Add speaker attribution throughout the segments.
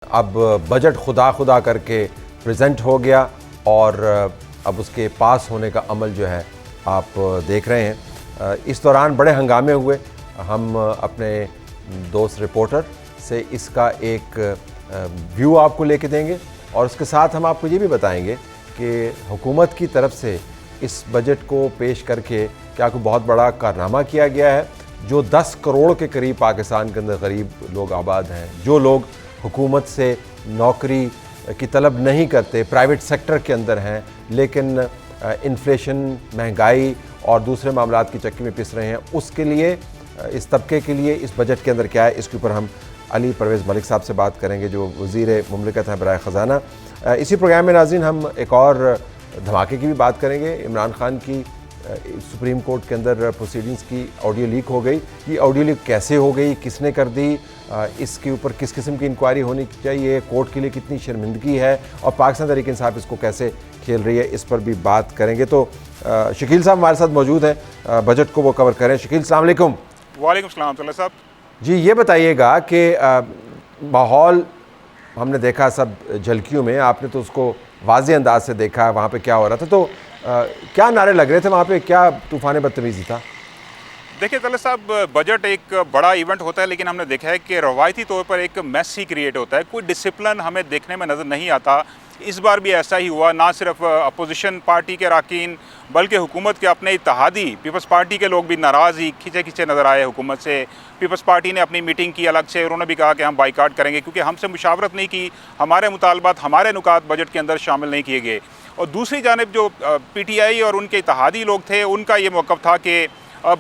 Speaker 1: अब बजट खुदा खुदा करके प्रेजेंट हो गया और अब उसके पास होने का अमल जो है आप देख रहे हैं। इस दौरान बड़े हंगामे हुए। हम अपने दोस्त रिपोर्टर से इसका एक व्यू आपको लेके देंगे और उसके साथ हम आपको ये भी बताएंगे कि हुकूमत की तरफ से इस बजट को पेश करके क्या कोई बहुत बड़ा कारनामा किया गया है। जो 10 करोड़ के करीब पाकिस्तान के अंदर गरीब लोग आबाद हैं, जो लोग हुकूमत से नौकरी की तलब नहीं करते, प्राइवेट सेक्टर के अंदर हैं, लेकिन इन्फ्लेशन, महंगाई और दूसरे मामलात की चक्की में पिस रहे हैं, उसके लिए, इस तबके के लिए इस बजट के अंदर क्या है, इसके ऊपर हम अली परवेज़ मलिक साहब से बात करेंगे जो वज़ीर मुमलिकत हैं बराए ख़जाना। इसी प्रोग्राम में नाज़रीन हम एक और धमाके की भी बात करेंगे। इमरान खान की सुप्रीम कोर्ट के अंदर प्रोसीडिंग्स की ऑडियो लीक हो गई। ये ऑडियो लीक कैसे हो गई, किसने कर दी, इसके ऊपर किस किस्म की इंक्वायरी होनी चाहिए, कोर्ट के लिए कितनी शर्मिंदगी है और पाकिस्तान तहरीक इंसाफ इसको कैसे खेल रही है, इस पर भी बात करेंगे। तो शकील साहब हमारे साथ मौजूद हैं, बजट को वो कवर करें। शकील अस्सलाम वालेकुम।
Speaker 2: वालेकुम सलाम तल्ला साहब
Speaker 1: जी, ये बताइएगा कि माहौल हमने देखा सब झलकियों में, आपने तो उसको वाज़ेह अंदाज से देखा वहाँ पे क्या हो रहा था, तो क्या नारे लग रहे थे वहाँ पे, क्या तूफ़ान बदतमीज़ी था?
Speaker 2: देखिए तल्ला साहब, बजट एक बड़ा इवेंट होता है, लेकिन हमने देखा है कि रवायती तौर पर एक मैस ही क्रिएट होता है, कोई डिसिप्लिन हमें देखने में नज़र नहीं आता। इस बार भी ऐसा ही हुआ। ना सिर्फ अपोजिशन पार्टी के अरकान बल्कि हुकूमत के अपने इत्तेहादी पीपल्स पार्टी के लोग भी नाराज़ ही खिंचे खिंचे नज़र आए हुकूमत से। पीपल्स पार्टी ने अपनी मीटिंग की अलग से, उन्होंने भी कहा कि हम बाइकाट करेंगे क्योंकि हमसे मुशावरत नहीं की, हमारे मुतालबात, हमारे नुकात बजट के अंदर शामिल नहीं किए गए। और दूसरी जानिब जो PTI और उनके इत्तेहादी लोग थे, उनका ये मौक़िफ़ था कि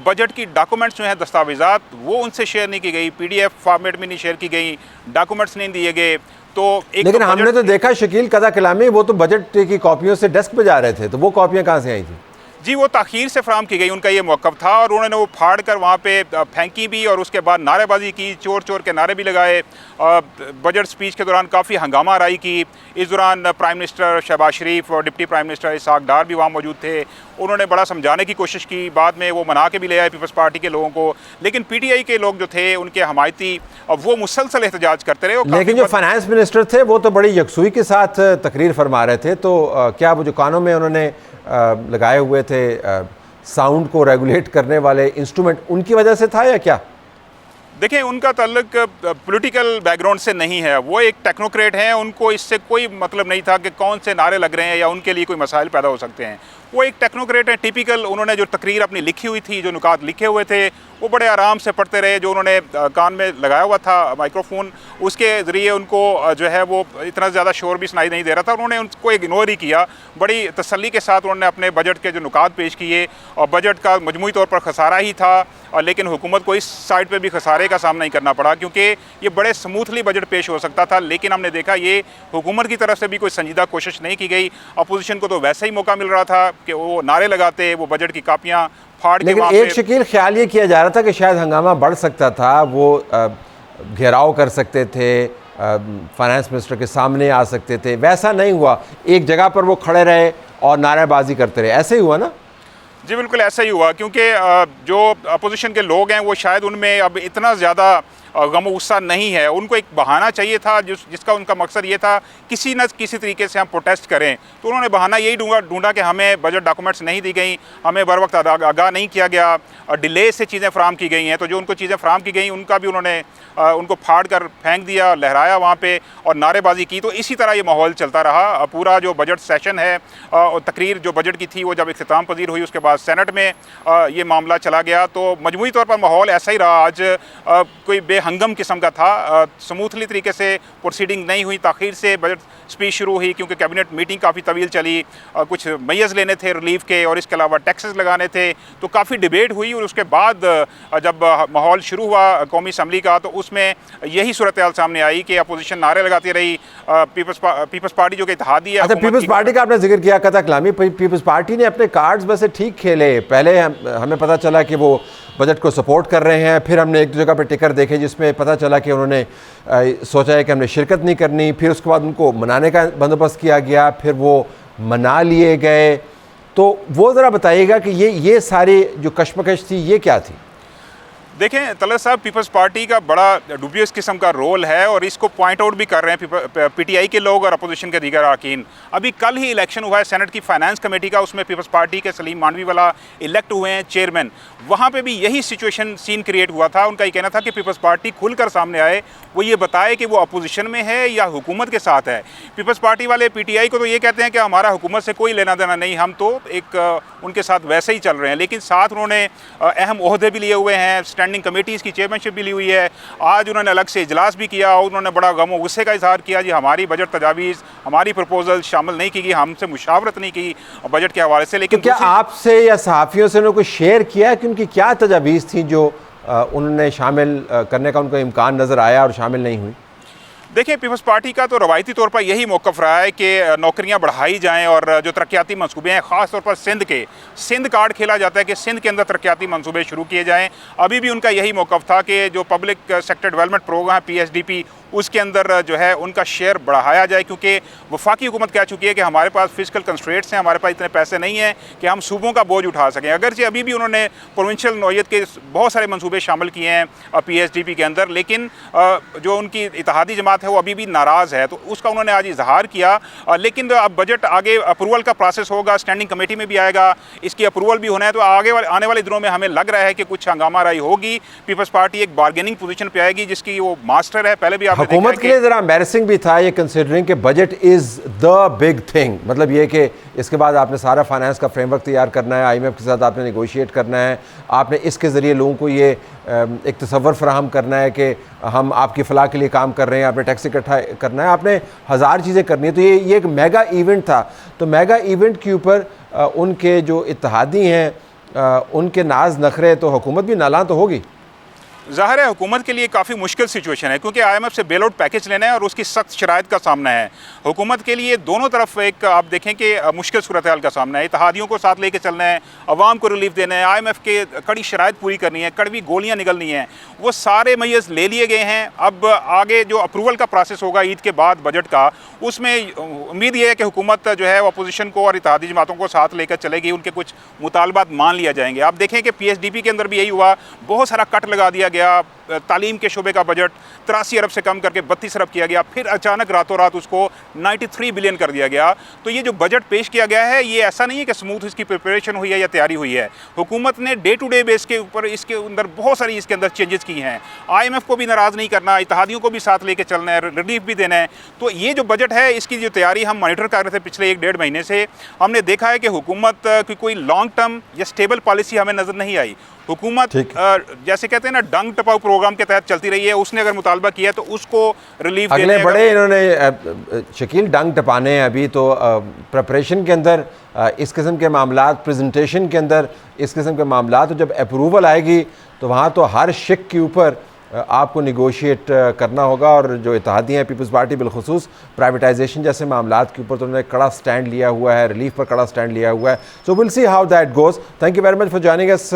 Speaker 2: बजट की डॉक्यूमेंट्स जो हैं, दस्तावेज़ात, वो उनसे शेयर नहीं की गई, PDF फॉर्मेट में नहीं शेयर की गई, डॉक्यूमेंट्स नहीं दिए गए। तो एक
Speaker 1: लेकिन हमने तो देखा शकील कदा कलामी, वो तो बजट की कॉपियों से डेस्क पे जा रहे थे, तो वो कॉपियाँ कहाँ से आई थी?
Speaker 2: जी, वो ताख़ीर से फराम की गई, उनका ये मौक़िफ़ था और उन्होंने वो फाड़ कर वहाँ पे फेंकी भी और उसके बाद नारेबाजी की, चोर चोर के नारे भी लगाए। बजट स्पीच के दौरान काफ़ी हंगामा आराई की। इस दौरान प्राइम मिनिस्टर शहबाज शरीफ और डिप्टी प्राइम मिनिस्टर इसहाक डार भी वहाँ मौजूद थे। उन्होंने बड़ा समझाने की कोशिश की, बाद में वो मना के भी ले आए पीपल्स पार्टी के लोगों को, लेकिन PTI के लोग जो थे, उनके हमायती, वो मुसलसल एहतजाज करते रहे।
Speaker 1: लेकिन जो फाइनेंस मिनिस्टर थे वो तो बड़ी यकसुई के साथ तकरीर फरमा रहे थे, तो क्या वो जो कानों में उन्होंने लगाए हुए थे साउंड को रेगुलेट करने वाले इंस्ट्रूमेंट, उनकी वजह से था या क्या?
Speaker 2: देखिए, उनका ताल्लुक पॉलिटिकल बैकग्राउंड से नहीं है, वो एक टेक्नोक्रेट हैं, उनको इससे कोई मतलब नहीं था कि कौन से नारे लग रहे हैं या उनके लिए कोई मसाइल पैदा हो सकते हैं। वो एक टेक्नोक्रेट है टिपिकल। उन्होंने जो तकरीर अपनी लिखी हुई थी, जो नुकात लिखे हुए थे, वो बड़े आराम से पढ़ते रहे। जो उन्होंने कान में लगाया हुआ था माइक्रोफोन, उसके ज़रिए उनको जो है वो इतना ज़्यादा शोर भी सुनाई नहीं दे रहा था। उन्होंने उनको इग्नोर ही किया। बड़ी तसल्ली के साथ उन्होंने अपने बजट के जो नुकात पेश किए और बजट का मजमूई तौर पर खसारा ही था, लेकिन हुकूमत को इस साइड पे भी खसारे का सामना नहीं करना पड़ा क्योंकि ये बड़े स्मूथली बजट पेश हो सकता था। लेकिन हमने देखा ये हुकूमत की तरफ से भी कोई संजीदा कोशिश नहीं की गई। अपोजिशन को तो वैसे ही मौका मिल रहा था कि वो नारे लगाते, वो बजट की कापियाँ फाड़ के।
Speaker 1: लेकिन एक शकील ख्याल ये किया जा रहा था कि शायद हंगामा बढ़ सकता था, वो घेराव कर सकते थे, फाइनेंस मिनिस्टर के सामने आ सकते थे। वैसा नहीं हुआ, एक जगह पर वो खड़े रहे और नारेबाजी करते रहे। ऐसे ही हुआ ना?
Speaker 2: जी बिल्कुल ऐसा ही हुआ, क्योंकि जो अपोजिशन के लोग हैं वो शायद उनमें अब इतना ज़्यादा गम गुस्सा नहीं है। उनको एक बहाना चाहिए था जिसका उनका मकसद ये था किसी न किसी तरीके से हम प्रोटेस्ट करें। तो उन्होंने बहाना यही ढूंढा कि हमें बजट डॉक्यूमेंट्स नहीं दी गई, हमें बर वक्त आगाह नहीं किया गया, डिले से चीज़ें फराम की गई हैं। तो जो उनको चीज़ें फराम की गई उनका भी उन्होंने उनको फाड़ कर फेंक दिया, लहराया वहाँ पे और नारेबाजी की। तो इसी तरह ये माहौल चलता रहा। पूरा जो बजट सेशन है और तकरीर जो बजट की थी वो जब इख्तिताम पजीर हुई, उसके बाद सेनेट में ये मामला चला गया। तो मजमूई तौर पर माहौल ऐसा ही रहा। आज कोई बेहंगम किस्म का था, स्मूथली तरीके से प्रोसीडिंग नहीं हुई, ताख़ीर से बजट स्पीच शुरू हुई क्योंकि कैबिनेट मीटिंग काफ़ी तवील चली। कुछ मैयज़ लेने थे रिलीफ के और इसके अलावा टैक्सेस लगाने थे, तो काफ़ी डिबेट हुई। और उसके बाद जब माहौल शुरू हुआ कौमी असम्बली का, तो उसमें यही सूरत हाल सामने आई कि अपोजिशन नारे लगाती रही। पीपल्स पार्टी जो कि इत्तेहादी है।
Speaker 1: अच्छा, पीपल्स पार्टी का आपने जिक्र किया कथा कलामी, पीपल्स पार्टी ने अपने कार्ड्स वैसे ठीक खेले। पहले हमें पता चला कि वो बजट को सपोर्ट कर रहे हैं, फिर हमने एक जगह पर टिकर देखे जिसमें पता चला कि उन्होंने सोचा है कि हमने शिरकत नहीं करनी, फिर उसके बाद उनको मनाने का बंदोबस्त किया गया, फिर वो मना लिए गए। तो वो ज़रा बताइएगा कि ये सारी जो कशमकश थी ये क्या थी?
Speaker 2: देखें तलत साहब, पीपल्स पार्टी का बड़ा डुबियस किस्म का रोल है और इसको पॉइंट आउट भी कर रहे हैं पीटीआई के लोग और अपोजिशन के दीगर अरकान। अभी कल ही इलेक्शन हुआ है सेनेट की फाइनेंस कमेटी का, उसमें पीपल्स पार्टी के सलीम मानवी वाला इलेक्ट हुए हैं चेयरमैन। वहाँ पे भी यही सिचुएशन सीन क्रिएट हुआ था। उनका ये कहना था कि पीपल्स पार्टी खुलकर सामने आए, वो ये बताए कि वो अपोजिशन में है या हुकूमत के साथ है। पीपल्स पार्टी वाले पीटीआई को तो ये कहते हैं कि हमारा हुकूमत से कोई लेना देना नहीं, हम तो एक उनके साथ वैसे ही चल रहे हैं। लेकिन साथ उन्होंने अहम ओहदे भी लिए हुए हैं, स्टैंडिंग कमेटीज़ की चेयरमैनशिप भी ली हुई है। आज उन्होंने अलग से इजलास भी किया और उन्होंने बड़ा गम और गुस्से का इजहार किया, जी हमारी बजट तजावीज़, हमारी प्रपोजल शामिल नहीं की गई, हमसे मुशावरत नहीं की बजट के हवाले से। लेकिन
Speaker 1: तो क्या आपसे या सहाफ़ियों से उन्होंने कुछ शेयर किया कि उनकी क्या तजावीज़ थी जो उन्होंने शामिल करने का उनको इम्कान नज़र आया और शामिल नहीं हुई?
Speaker 2: देखिए, पीपल्स पार्टी का तो रवायती तौर पर यही मौक़िफ़ रहा है कि नौकरियां बढ़ाई जाएं और जो तरक्याती मंसूबे हैं, ख़ास तौर पर सिंध कार्ड खेला जाता है कि सिंध के अंदर तरक्याती मंसूबे शुरू किए जाएं। अभी भी उनका यही मौक़िफ़ था कि जो पब्लिक सेक्टर डेवलपमेंट प्रोग्राम है PSDP, उसके अंदर जो है उनका शेयर बढ़ाया जाए, क्योंकि वफाकी हुकूमत कह चुकी है कि हमारे पास फिजिकल कंस्ट्रेंट्स हैं, हमारे पास इतने पैसे नहीं हैं कि हम सूबों का बोझ उठा सकें। अगरचे अभी भी उन्होंने प्रोविंशियल नौयत के बहुत सारे मंसूबे शामिल किए हैं PSDP के अंदर, लेकिन जो उनकी इत्तेहादी जमात है वो अभी भी नाराज़ है, तो उसका उन्होंने आज इजहार किया। लेकिन अब बजट आगे अप्रूवल का प्रोसेस होगा, स्टैंडिंग कमेटी में भी आएगा, इसकी अप्रूवल भी होना है, तो आने वाले दिनों में हमें लग रहा है कि कुछ हंगामा राई होगी। पीपल्स पार्टी एक बार्गेनिंग पोजीशन पे आएगी जिसकी वो मास्टर है। पहले भी आपने
Speaker 1: हुकूमत के लिए ज़रा एम्बैरसिंग भी था ये, कंसिडरिंग कि budget is the big thing, मतलब ये कि इसके बाद आपने सारा फाइनेंस का फ्रेमवर्क तैयार करना है, IMF के साथ आपने नेगोशिएट करना है, आपने इसके ज़रिए लोगों को ये एक तसव्वुर फराहम करना है कि हम आपकी फ़लाह के लिए काम कर रहे हैं, आपने टैक्स इकट्ठा करना है, आपने हज़ार चीज़ें करनी है। तो ये एक मेगा इवेंट था। तो मेगा इवेंट के ऊपर उनके जो इत्तेहादी हैं उनके नाज नखरे, तो हुकूमत भी नालां तो होगी।
Speaker 2: ज़ाहिर है हुकूमत के लिए काफ़ी मुश्किल सिचुएशन है, क्योंकि IMF से बेल आउट पैकेज लेना है और उसकी सख्त शराइत का सामना है। हुकूमत के लिए दोनों तरफ एक आप देखें कि मुश्किल सूरत हाल का सामना है। इत्तेहादियों को साथ लेके चलना है, अवाम को रिलीफ देना है, IMF के कड़ी शराइत पूरी करनी है, कड़वी गोलियाँ निकलनी हैं, वो सारे मैयज़ ले लिए गए हैं। अब आगे जो अप्रूवल का प्रोसेस होगा ईद के बाद बजट का, उसमें उम्मीद ये है कि हुकूमत जो है वो अपोजिशन को और इत्तेहादी जमातों को साथ लेकर चलेगी, उनके कुछ मुतालबात मान लिया जाएंगे। आप देखें कि PSDP के अंदर भी यही हुआ, बहुत सारा कट लगा दिया गया। तालीम के शोबे का बजट 83 अरब से कम करके 32 अरब किया गया, फिर अचानक रातों रात उसको 93 बिलियन कर दिया गया। तो ये जो बजट पेश किया गया है, ये ऐसा नहीं है कि स्मूथ इसकी प्रिपरेशन हुई है या तैयारी हुई है। हुकूमत ने डे टू डे बेस के ऊपर इसके अंदर बहुत सारी इसके अंदर चेंजेस की हैं। IMF को भी नाराज़ नहीं करना, इत्तेहादियों को भी साथ लेके चलना है, रिलीफ भी देना है। तो ये जो बजट है, इसकी जो तैयारी हम मॉनिटर कर रहे थे पिछले 1-1.5 महीने से, हमने देखा है कि हुकूमत की कोई लॉन्ग टर्म या स्टेबल पॉलिसी हमें नज़र नहीं आई। हुकूमत जैसे कहते हैं ना, डंग टपाओ प्रोग्राम के तहत चलती रही है। उसने अगर मुतालबा किया तो उसको रिलीफ
Speaker 1: अगले बड़े इन्होंने शकील डंग टपाने हैं। अभी तो प्रिपरेशन के अंदर इस किस्म के मामलात, प्रेजेंटेशन के अंदर इस किस्म के मामलात, तो जब अप्रूवल आएगी तो वहाँ तो हर शिक के ऊपर आपको निगोशिएट करना होगा। और जो इत्तेहादी हैं, पीपल्स पार्टी बिलखुसूस प्राइवेटाइजेशन जैसे मामलात के ऊपर तो उन्होंने कड़ा स्टैंड लिया हुआ है, रिलीफ पर कड़ा स्टैंड लिया हुआ है। So will see how that goes. Thank you very much for joining us